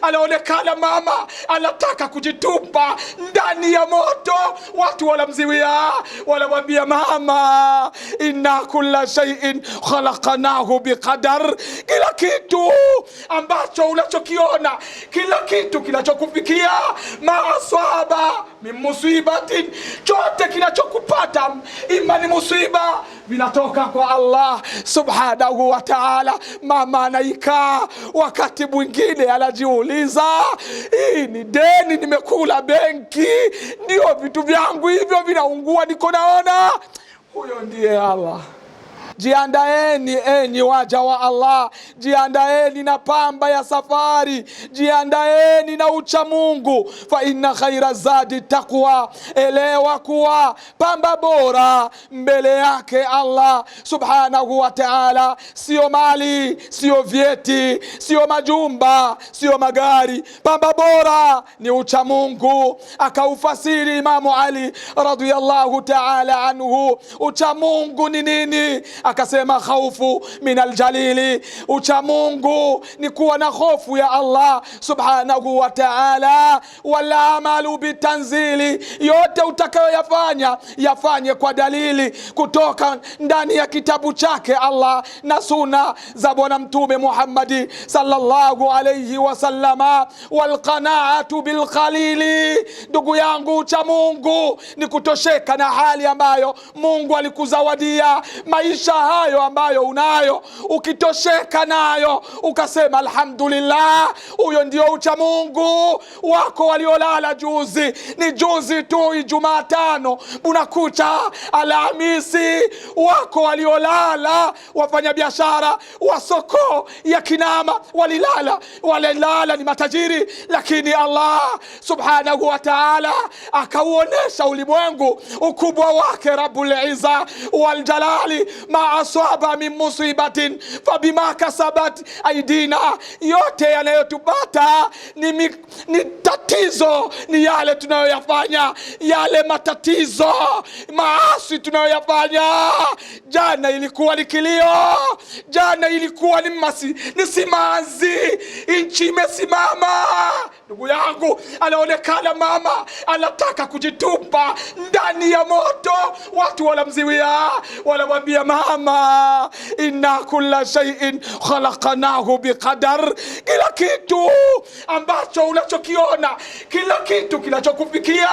anaonekana mama anataka kujitupa ndani ya moto, watu wanamziwia, wanamwambia mama, inna kulla shay'in khalaqnahu biqadar. Kila kitu ambacho unachokiona, kila kitu kinachokufikia, maaswaba min musibatin, chote kinachokupata ima ni musiba, vinatoka kwa Allah subhanahu wa ta'ala. Mama anaikaa wakati mwingine anajiuliza, hii ni deni nimekula benki, ndio vitu vyangu hivyo vinaungua niko naona? Huyo ndiye Allah. Jiandaeni enyi waja wa Allah, jiandaeni na pamba ya safari, jiandaeni na ucha Mungu. Fa inna khaira zadi taqwa, elewa kuwa pamba bora mbele yake Allah subhanahu wa ta'ala sio mali, sio vyeti, sio majumba, sio magari. Pamba bora ni ucha Mungu. Akaufasiri Imamu Ali radhiyallahu ta'ala anhu, ucha Mungu ni nini? Akasema khaufu min aljalili, ucha Mungu ni kuwa na hofu ya Allah subhanahu wa ta'ala. Wala amalu bitanzili, yote utakayoyafanya yafanye kwa dalili kutoka ndani ya kitabu chake Allah na sunna za bwana mtume Muhammad sallallahu alayhi wasallama. Walqanaatu bilqalili, ndugu yangu, ucha Mungu ni kutosheka na hali ambayo Mungu alikuzawadia, maisha hayo ambayo unayo, ukitosheka nayo ukasema alhamdulillah. Huyo ndio ucha Mungu wako. Waliolala juzi ni juzi tu, Jumatano unakucha Alhamisi, wako waliolala wafanya biashara wa soko ya Kinama walilala ni matajiri, lakini Allah subhanahu wa ta'ala akauonesha ulimwengu ukubwa wake Rabbul Izza wal Jalali. Ma aswaba min musibatin fabima kasabat aidina, yote yanayotupata ni tatizo, ni yale tunayoyafanya, yale matatizo, maasi tunayoyafanya. Jana ilikuwa ni kilio, jana ilikuwa ni simanzi, nchi imesimama. Ndugu yangu, anaonekana mama anataka kujitupa ndani ya moto, watu wanamziwia, wanamwambia mama, inna kulla shay'in khalaqnahu biqadar. Kila kitu ambacho unachokiona, kila kitu kinachokufikia,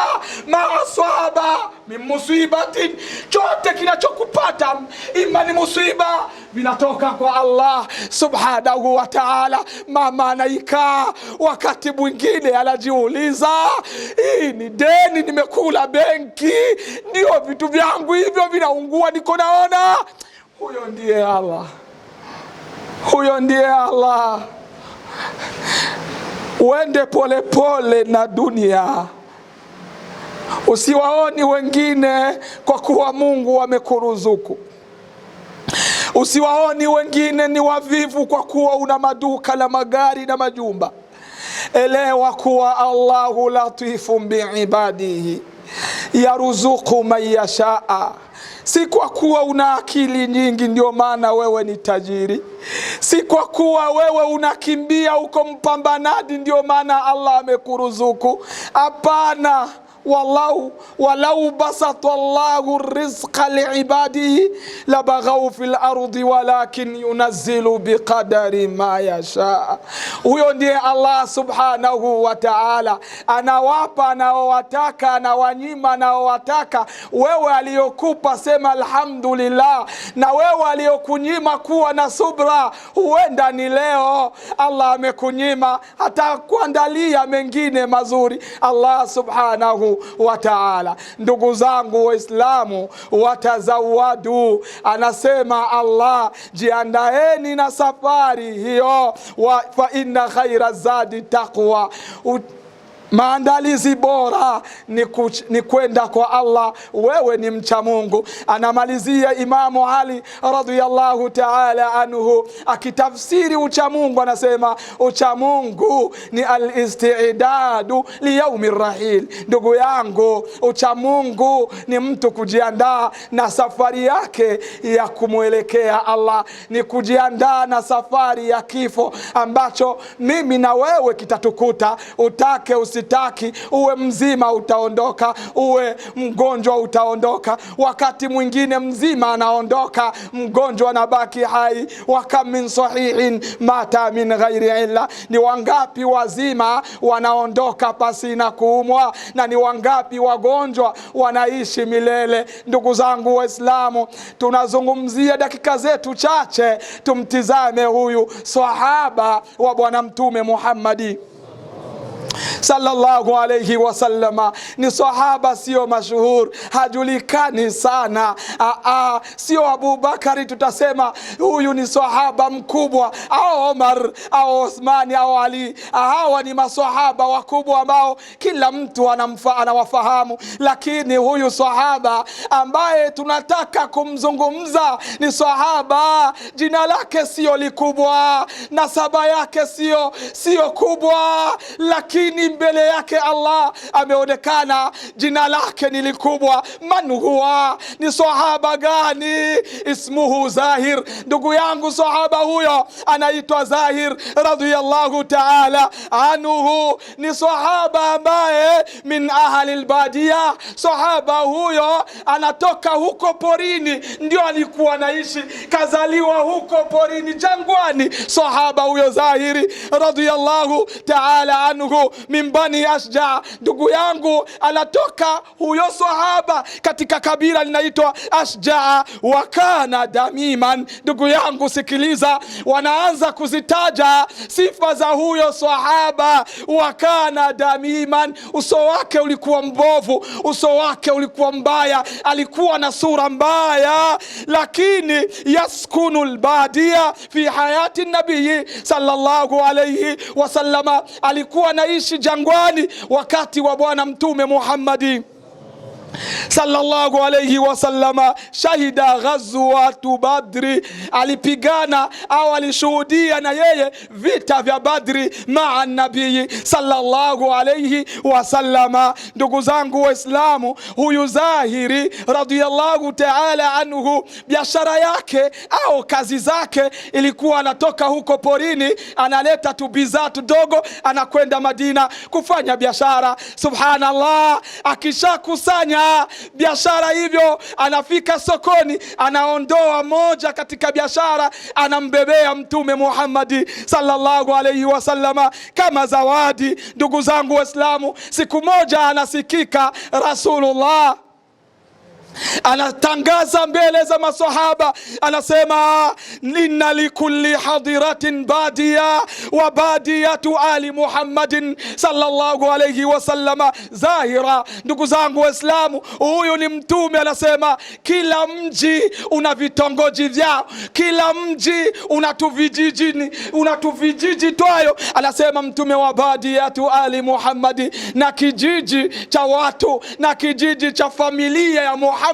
maaswaba min musibatin, chote kinachokupata ima ni musiba, vinatoka kwa Allah subhanahu wa ta'ala. Mama anaikaa wakati mwingine anajiuliza, hii ni deni nimekula benki, ndio vitu vyangu hivyo vinaungua niko naona? Huyo ndiye Allah. Huyo ndiye Allah. Uende pole pole na dunia, usiwaoni wengine kwa kuwa Mungu amekuruzuku. Usiwaoni wengine ni wavivu kwa kuwa una maduka na magari na majumba. Elewa kuwa Allahu latifun biibadihi yaruzuku man yashaa. Si kwa kuwa una akili nyingi ndio maana wewe ni tajiri. Si kwa kuwa wewe unakimbia uko mpambanaji ndio maana Allah amekuruzuku. Hapana. walau basata Allahu rizqa liibadihi labaghaw fil ardi walakin yunazzilu biqadari ma yasha. Huyo ndiye Allah subhanahu wa ta'ala, anawapa anaowataka, anawanyima anaowataka. Wewe aliyokupa sema alhamdulillah, na wewe aliyokunyima kuwa na subra. Huenda ni leo Allah amekunyima, hata kuandalia mengine mazuri Allah subhanahu wa ta'ala. Ndugu zangu Waislamu, watazawadu, anasema Allah, jiandaeni na safari hiyo. Fa inna khaira zadi taqwa, maandalizi bora ni kwenda kwa Allah, wewe ni mcha Mungu. Anamalizia Imamu Ali radhiyallahu ta'ala anhu akitafsiri ucha Mungu, anasema ucha Mungu ni al-istidadu li yaumi rahil. Ndugu yangu, ucha Mungu ni mtu kujiandaa na safari yake ya kumwelekea Allah, ni kujiandaa na safari ya kifo ambacho mimi na wewe kitatukuta. Utake usitaki, uwe mzima utaondoka, uwe mgonjwa utaondoka. Wakati mwingine mzima anaondoka, mgonjwa anabaki hai. Wa kam min sahihin mata min ghairi illa, ni wangapi wazima wanaondoka pasina kuumwa, na ni wangapi wagonjwa wanaishi milele. Ndugu zangu Waislamu, tunazungumzia dakika zetu chache, tumtizame huyu sahaba wa Bwana Mtume Muhammadi sallallahu alayhi wasallama. Ni sahaba sio mashuhur, hajulikani sana. Sio Abu Bakari tutasema huyu ni sahaba mkubwa, au Omar au Uthmani au Ali. Hawa ni masahaba wakubwa ambao kila mtu anawafahamu, lakini huyu sahaba ambaye tunataka kumzungumza ni sahaba jina lake sio likubwa, nasaba yake sio kubwa, lakini mbele yake Allah ameonekana jina lake ni likubwa. Man huwa, ni sahaba gani? Ismuhu Zahir. Ndugu yangu, sahaba huyo anaitwa Zahir radhiyallahu ta'ala anhu. Ni sahaba ambaye min ahli al-badia. Sahaba huyo anatoka huko porini, ndio alikuwa anaishi, kazaliwa huko porini jangwani. Sahaba huyo Zahiri radhiyallahu ta'ala anhu min Bani Ashja. Ndugu yangu, anatoka huyo sahaba katika kabila linaitwa Ashja. Wakana damiman. Ndugu yangu, sikiliza, wanaanza kuzitaja sifa za huyo sahaba. Wakana damiman, uso wake ulikuwa mbovu, uso wake ulikuwa mbaya, alikuwa na sura mbaya, lakini yaskunu albadia fi hayati nabii sallallahu alayhi wasallama, alikuwa naishi jangwani wakati wa Bwana Mtume Muhammadi sallallahu alayhi wasallama. Shahida ghazwatu Badri, alipigana au alishuhudia na yeye vita vya Badri maa nabii sallallahu alayhi wasallama. Ndugu zangu Waislamu, huyu Zahiri radhiyallahu ta'ala anhu, biashara yake au kazi zake ilikuwa anatoka huko porini, analeta tu bidhaa tudogo, anakwenda Madina kufanya biashara. Subhanallah, akishakusanya biashara hivyo, anafika sokoni, anaondoa moja katika biashara, anambebea Mtume Muhammadi sallallahu alayhi wasallama kama zawadi. Ndugu zangu Waislamu, siku moja anasikika Rasulullah anatangaza mbele za masahaba, anasema inna likulli hadiratin badia wa badiyatu ali Muhammadin sallallahu alayhi wasallama Zahira. Ndugu zangu Waislamu, huyu ni Mtume anasema kila mji una vitongoji vyao, kila mji unatuvijiji twayo. Anasema Mtume wa badiyatu ali Muhammadi, na kijiji cha watu na kijiji cha familia ya Muhammadin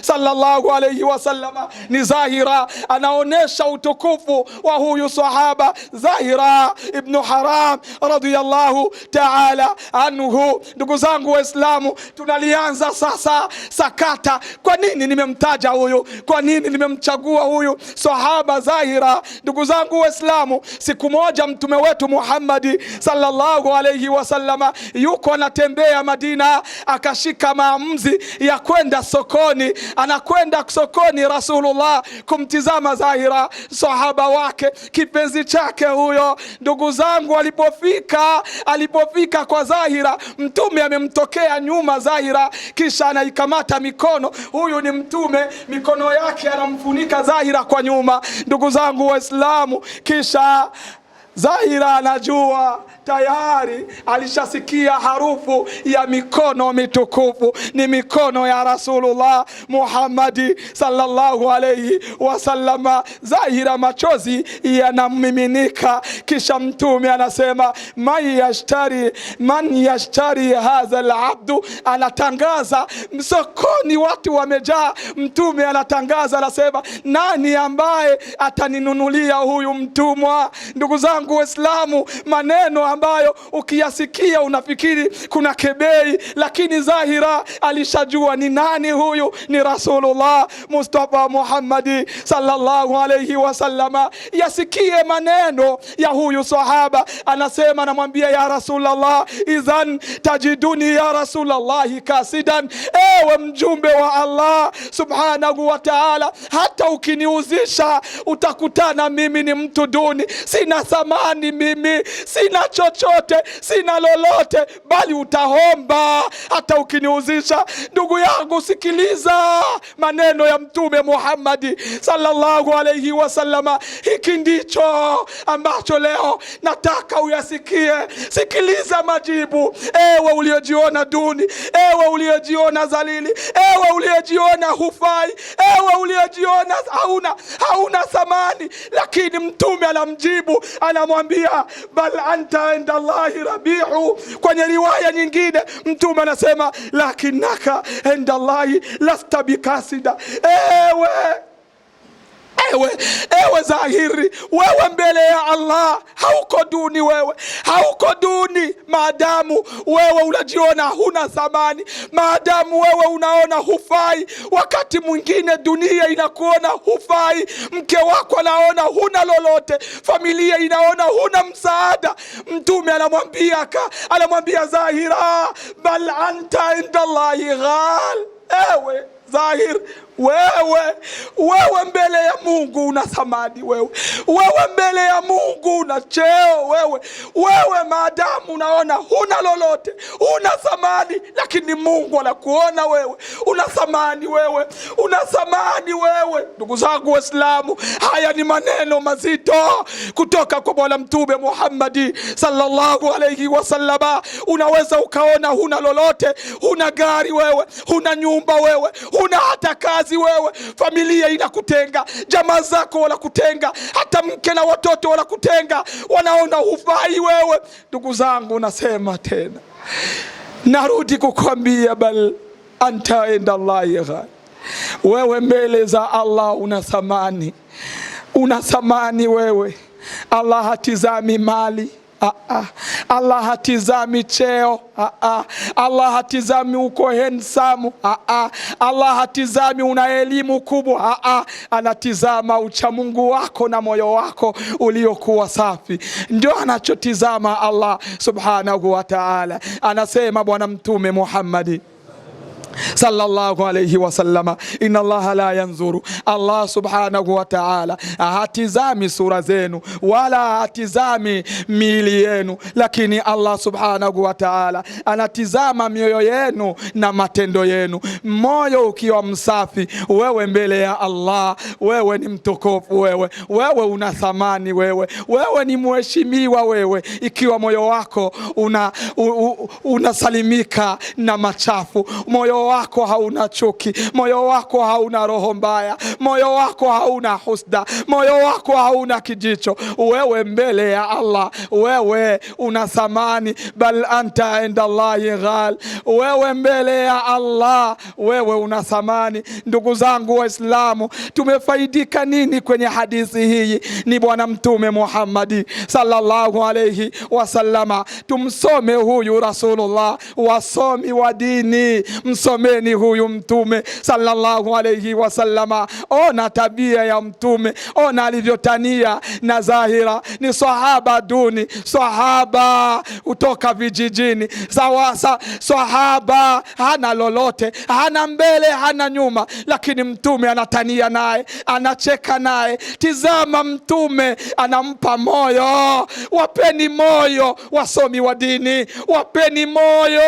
sallallahu alayhi wasallama ni Zahira. Anaonesha utukufu wa huyu sahaba Zahira ibn Haram radhiyallahu ta'ala anhu. Ndugu zangu Waislamu, tunalianza sasa sakata. Kwa nini nimemtaja huyu? Kwa nini nimemchagua huyu sahaba Zahira? Ndugu zangu Waislamu, siku moja Mtume wetu Muhammadi sallallahu alayhi wasallama yuko anatembea Madina, akashika maamuzi ya kwenda sokoni. Anakwenda sokoni Rasulullah kumtizama Zahira, sahaba wake, kipenzi chake huyo. Ndugu zangu, alipofika kwa Zahira, Mtume amemtokea nyuma Zahira, kisha anaikamata mikono. Huyu ni Mtume, mikono yake anamfunika Zahira kwa nyuma. Ndugu zangu Waislamu, kisha Zahira anajua tayari, alishasikia harufu ya mikono mitukufu, ni mikono ya Rasulullah Muhammadi sallallahu alayhi wasallama. Zahira machozi yanamiminika, kisha Mtume anasema man yashtari hadha alabdu, anatangaza sokoni, watu wamejaa. Mtume anatangaza, anasema nani ambaye ataninunulia huyu mtumwa? Ndugu zangu Waislamu, maneno ambayo ukiyasikia unafikiri kuna kebei, lakini Zahira alishajua ni nani huyu, ni Rasulullah Mustafa Muhammadi sallallahu alayhi wasallama. Yasikie maneno ya huyu sahaba, anasema, anamwambia ya Rasulullah, idhan tajiduni ya Rasulullah kasidan, ewe mjumbe wa Allah subhanahu wa ta'ala, hata ukiniuzisha utakutana mimi ni mtu duni, sina thamani, mimi sina chochote, sina lolote, bali utahomba hata ukiniuzisha. Ndugu yangu, sikiliza maneno ya Mtume Muhammadi sallallahu alayhi wasallama. Hiki ndicho ambacho leo nataka uyasikie. Sikiliza majibu, ewe uliojiona duni, ewe uliojiona zalili, ewe uliojiona hufai, ewe uliojiona hauna thamani, lakini Mtume anamjibu, anamwambia bal anta inda Allahi rabihu. Kwenye riwaya nyingine Mtume anasema lakinaka inda Allahi lasta bikasida. Ewe Zahiri, wewe mbele ya Allah hauko duni, wewe hauko duni, maadamu wewe unajiona huna thamani, maadamu wewe unaona hufai. Wakati mwingine dunia inakuona hufai, mke wako anaona huna lolote, familia inaona huna msaada. Mtume anamwambia Zahira, bal anta inda Allahi ghal. Ewe Zahir, wewe mbele ya Mungu una thamani, wewe mbele ya Mungu una cheo, wewe maadamu unaona huna lolote, una thamani, lakini Mungu anakuona wewe una thamani, una thamani wewe. Ndugu zangu Waislamu, haya ni maneno mazito kutoka kwa Bwana Mtume Muhammadi sallallahu alayhi wasallama. Unaweza ukaona huna lolote, huna gari wewe, huna nyumba wewe, huna hata kazi wewe, familia inakutenga, jamaa zako wanakutenga, hata mke na watoto wanakutenga, wanaona hufai wewe. Ndugu zangu, nasema tena, narudi kukwambia, bal anta inda Allahi ghali. Wewe mbele za Allah una thamani, una thamani wewe. Allah hatizami mali, Allah hatizami cheo, Allah hatizami uko handsome, Allah hatizami una elimu kubwa, anatizama uchamungu wako na moyo wako uliokuwa safi. Ndio anachotizama Allah subhanahu wa ta'ala. Anasema Bwana Mtume Muhammadi sallallahu alayhi wasallama, inna Allaha la yanzuru, Allah subhanahu wa ta'ala hatizami sura zenu wala hatizami miili yenu, lakini Allah subhanahu wa ta'ala anatizama mioyo yenu na matendo yenu. Moyo ukiwa msafi, wewe mbele ya Allah, wewe ni mtukufu, wewe una thamani, wewe ni mheshimiwa, wewe ikiwa moyo wako unasalimika na machafu, moyo wako hauna chuki, moyo wako hauna roho mbaya, moyo wako hauna husda, moyo wako hauna kijicho, wewe mbele ya Allah, wewe una thamani. Bal anta inda Allahi ghal, wewe mbele ya Allah, wewe una thamani. Ndugu zangu Waislamu, tumefaidika nini kwenye hadithi hii? Ni Bwana Mtume Muhammadi sallallahu alayhi wasallama. Tumsome huyu Rasulullah, wasomi wa dini, msomeni huyu Mtume sallallahu alayhi wasallama. Ona tabia ya Mtume, ona alivyotania na Zahira. Ni sahaba duni, sahaba kutoka vijijini, sahaba hana lolote, hana mbele hana nyuma, lakini Mtume anatania naye, anacheka naye. Tizama, Mtume anampa moyo. Wapeni moyo wasomi wa dini, wapeni moyo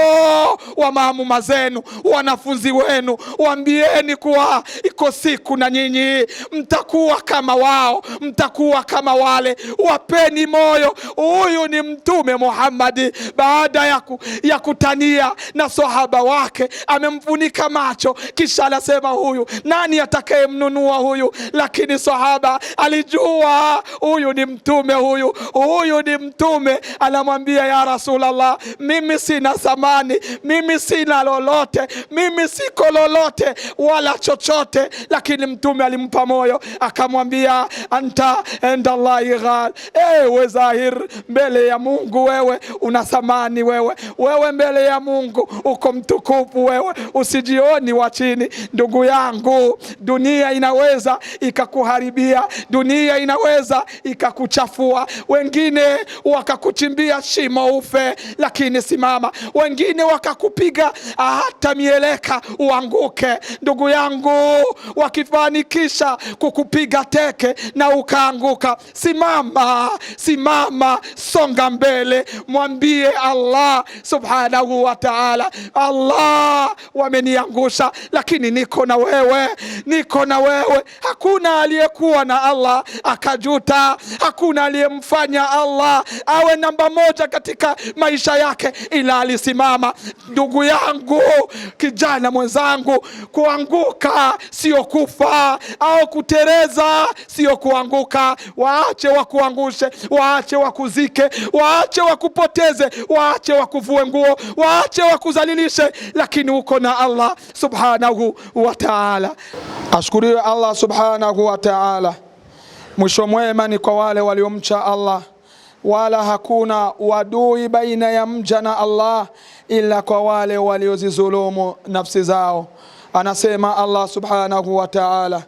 wa maamuma zenu, wanafunzi wenu, waambieni kuwa iko siku na nyinyi mtakuwa kama wao, mtakuwa kama wale. Wapeni moyo. Huyu ni Mtume Muhammad, baada ya kutania na sahaba wake amemfunika macho, kisha anasema huyu nani atakayemnunua huyu? Lakini sahaba alijua huyu ni mtume, huyu ni mtume. Anamwambia, ya Rasulullah, mimi sina thamani, mimi sina lolote, mimi siko lolote wala chochote. Lakini mtume alimpa moyo, akamwambia, anta inda Allahi ghal, ewe Zahir, mbele ya Mungu wewe una thamani, wewe mbele ya Mungu uko mtukufu, wewe usijioni wa chini. Ndugu yangu, dunia inaweza ikakuharibia, dunia inaweza ikakuchafua, wengine wakakuchimbia shimo ufe, lakini simama. Wengine wakakupiga hata mieleka uanguke. Ndugu yangu, wakifanikisha kukupiga teke na ukaanguka, simama, songa mbele, mwambie Allah subhanahu wa ta'ala, Allah, wameniangusha lakini niko na wewe. Hakuna aliyekuwa na Allah akajuta, hakuna aliyemfanya Allah awe namba moja katika maisha yake ila alisimama. Ndugu yangu, kijana mwenzangu, kuanguka sio kufa, au kutereza sio kuanguka. Waache wakuangushe, waache wakuzike, waache wakupoteze, waache wakuvue nguo, waache wakuzalilishe, lakini uko na Allah subhanahu wa ta'ala. Ashukuriwe Allah subhanahu wa ta'ala. Mwisho mwema ni kwa wale waliomcha Allah, wala hakuna wadui baina ya mja na Allah ila kwa wale waliozizulumu nafsi zao. Anasema Allah subhanahu wa ta'ala,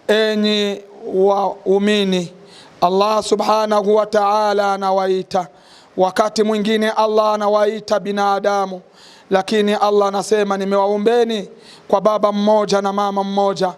enyi waumini, Allah subhanahu wa ta'ala anawaita. Wakati mwingine Allah anawaita binadamu, lakini Allah anasema, nimewaumbeni kwa baba mmoja na mama mmoja.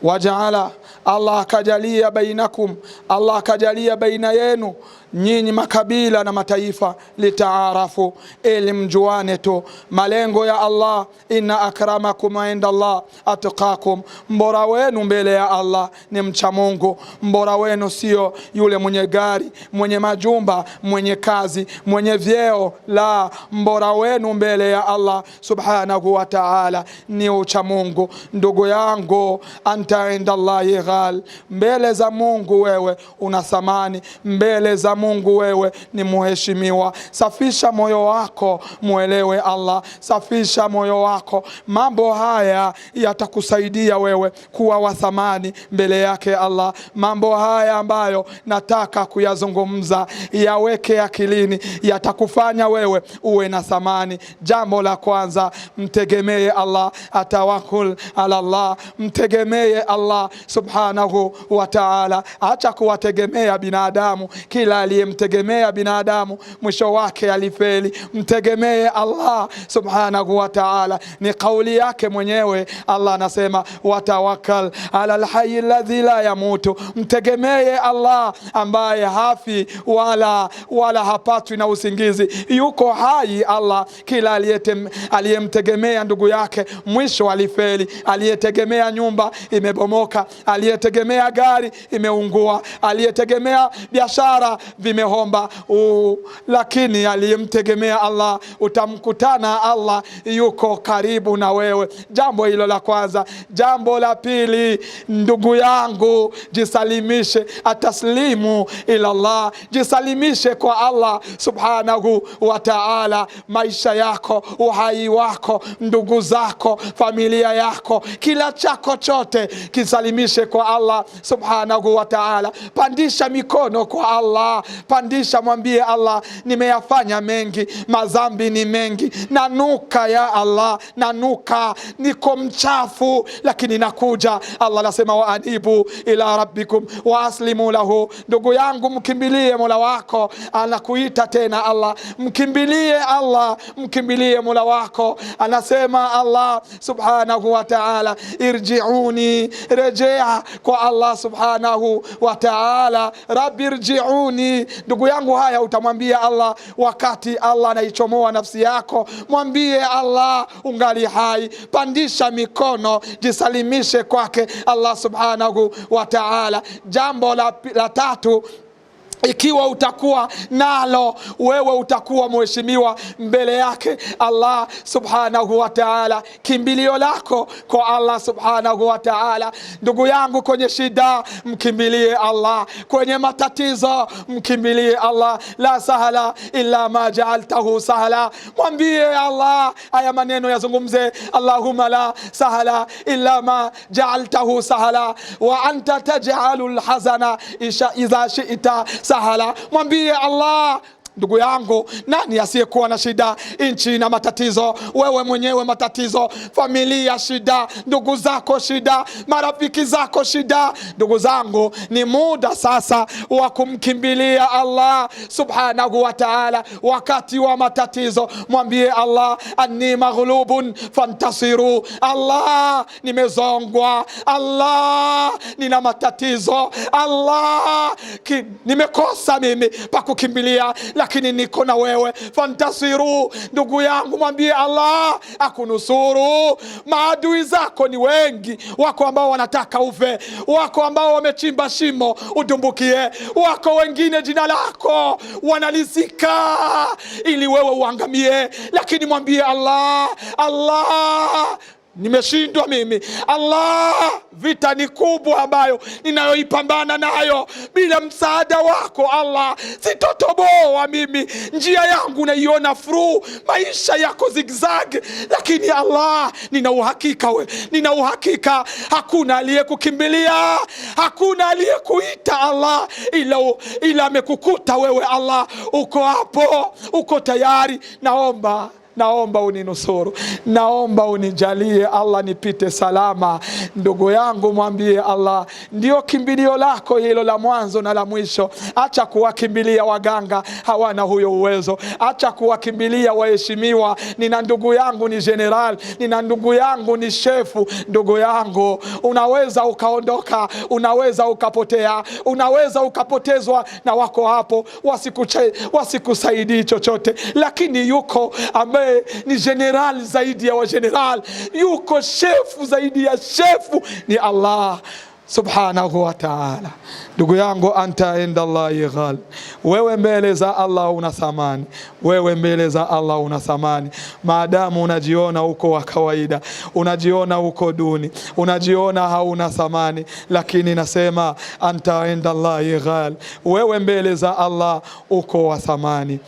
Wajaala, Allah akajalia bainakum, Allah akajalia baina yenu nyinyi makabila na mataifa, litaarafu, ili mjuane tu. Malengo ya Allah, inna akramakum inda Allah atqakum, mbora wenu mbele ya Allah ni mcha Mungu. Mbora wenu sio yule mwenye gari, mwenye majumba, mwenye kazi, mwenye vyeo, la, mbora wenu mbele ya Allah subhanahu wa ta'ala ni ucha Mungu. Ndugu yangu, anta inda Allahi ghal, mbele za Mungu wewe una thamani, mbele za Mungu wewe ni muheshimiwa. Safisha moyo wako, muelewe Allah. Safisha moyo wako, mambo haya yatakusaidia wewe kuwa wa thamani mbele yake Allah. Mambo haya ambayo nataka kuyazungumza, yaweke akilini, yatakufanya wewe uwe na thamani. Jambo la kwanza, mtegemee Allah, atawakul ala Allah, mtegemee Allah subhanahu wa ta'ala. Acha kuwategemea binadamu. Kila aliyemtegemea binadamu mwisho wake alifeli. Mtegemee Allah subhanahu wa ta'ala, ni kauli yake mwenyewe. Allah anasema, watawakkal ala alhayy alladhi la yamutu, mtegemee Allah ambaye hafi wala hapatwi na usingizi, yuko hai Allah. Kila aliyemtegemea ndugu yake mwisho alifeli. Aliyetegemea nyumba imebomoka, aliyetegemea gari imeungua, aliyetegemea biashara vimehomba. Lakini aliyemtegemea Allah, utamkutana Allah yuko karibu na wewe. Jambo hilo la kwanza. Jambo la pili, ndugu yangu, jisalimishe, ataslimu ila Allah, jisalimishe kwa Allah subhanahu wa ta'ala. Maisha yako, uhai wako, ndugu zako, familia yako, kila chako chote kisalimishe kwa Allah subhanahu wa ta'ala. Pandisha mikono kwa Allah, pandisha, mwambie Allah, nimeyafanya mengi, madhambi ni mengi, nanuka ya Allah, nanuka, niko mchafu, lakini nakuja. Allah anasema, wa anibu ila rabbikum wa aslimu lahu. Ndugu yangu, mkimbilie Mola wako, anakuita tena Allah. Mkimbilie Allah, mkimbilie Mola wako. Anasema Allah subhanahu wa ta'ala, irji'uni, rejea kwa Allah subhanahu wa ta'ala, rabbi rji'uni. Ndugu yangu, haya utamwambia Allah wakati Allah anaichomoa nafsi yako. Mwambie Allah ungali hai, pandisha mikono, jisalimishe kwake Allah subhanahu wa ta'ala. Jambo la tatu, ikiwa utakuwa nalo, wewe utakuwa mheshimiwa mbele yake Allah subhanahu wa ta'ala. Kimbilio lako kwa Allah subhanahu wa ta'ala. Ndugu yangu, kwenye shida mkimbilie Allah, kwenye matatizo mkimbilie Allah. La sahla illa ma ja'altahu sahla. Mwambie Allah haya maneno, yazungumze: Allahumma la sahla illa ma ja'altahu sahla wa anta taj'alul hazana idha shi'ta sahala. Mwambie Allah. Ndugu yangu, nani asiyekuwa na shida? Nchi na matatizo, wewe mwenyewe matatizo, familia shida, ndugu zako shida, marafiki zako shida. Ndugu zangu, ni muda sasa wa kumkimbilia Allah subhanahu wa ta'ala wakati wa matatizo. Mwambie Allah, anni maghlubun fantasiru. Allah, nimezongwa. Allah, nina matatizo. Allah, nimekosa mimi pa kukimbilia, lakini niko na wewe. Fantasiru. Ndugu yangu, mwambie Allah akunusuru. Maadui zako ni wengi, wako ambao wanataka ufe, wako ambao wamechimba shimo udumbukie, wako wengine jina lako wanalizika ili wewe uangamie. Lakini mwambie Allah, Allah, nimeshindwa mimi. Allah, vita ni kubwa ambayo ninayoipambana nayo. Bila msaada wako Allah, sitotoboa mimi. Njia yangu naiona furu, maisha yako zigzag. Lakini Allah, nina uhakika hakuna aliyekukimbilia, hakuna aliyekuita Allah ila amekukuta wewe. Allah, uko hapo, uko tayari. Naomba uninusuru, naomba unijalie Allah nipite salama. Ndugu yangu, mwambie Allah, ndio kimbilio lako hilo la mwanzo na la mwisho. Acha kuwakimbilia waganga, hawana huyo uwezo. Acha kuwakimbilia waheshimiwa. Nina ndugu yangu ni general, nina ndugu yangu ni shefu. Ndugu yangu, unaweza ukaondoka, unaweza ukapotea, unaweza ukapotezwa na wako hapo wasikusaidii chochote. Lakini yuko ambaye ni general zaidi ya wa general, yuko shefu zaidi ya shefu, ni Allah subhanahu wa ta'ala. Ndugu yangu, anta inda Allahi ghal. Wewe mbele za Allah una thamani, wewe mbele za Allah una thamani. Maadamu unajiona uko wa kawaida, unajiona uko duni, unajiona hauna thamani, lakini nasema anta inda Allahi ghal, wewe mbele za Allah uko wa thamani.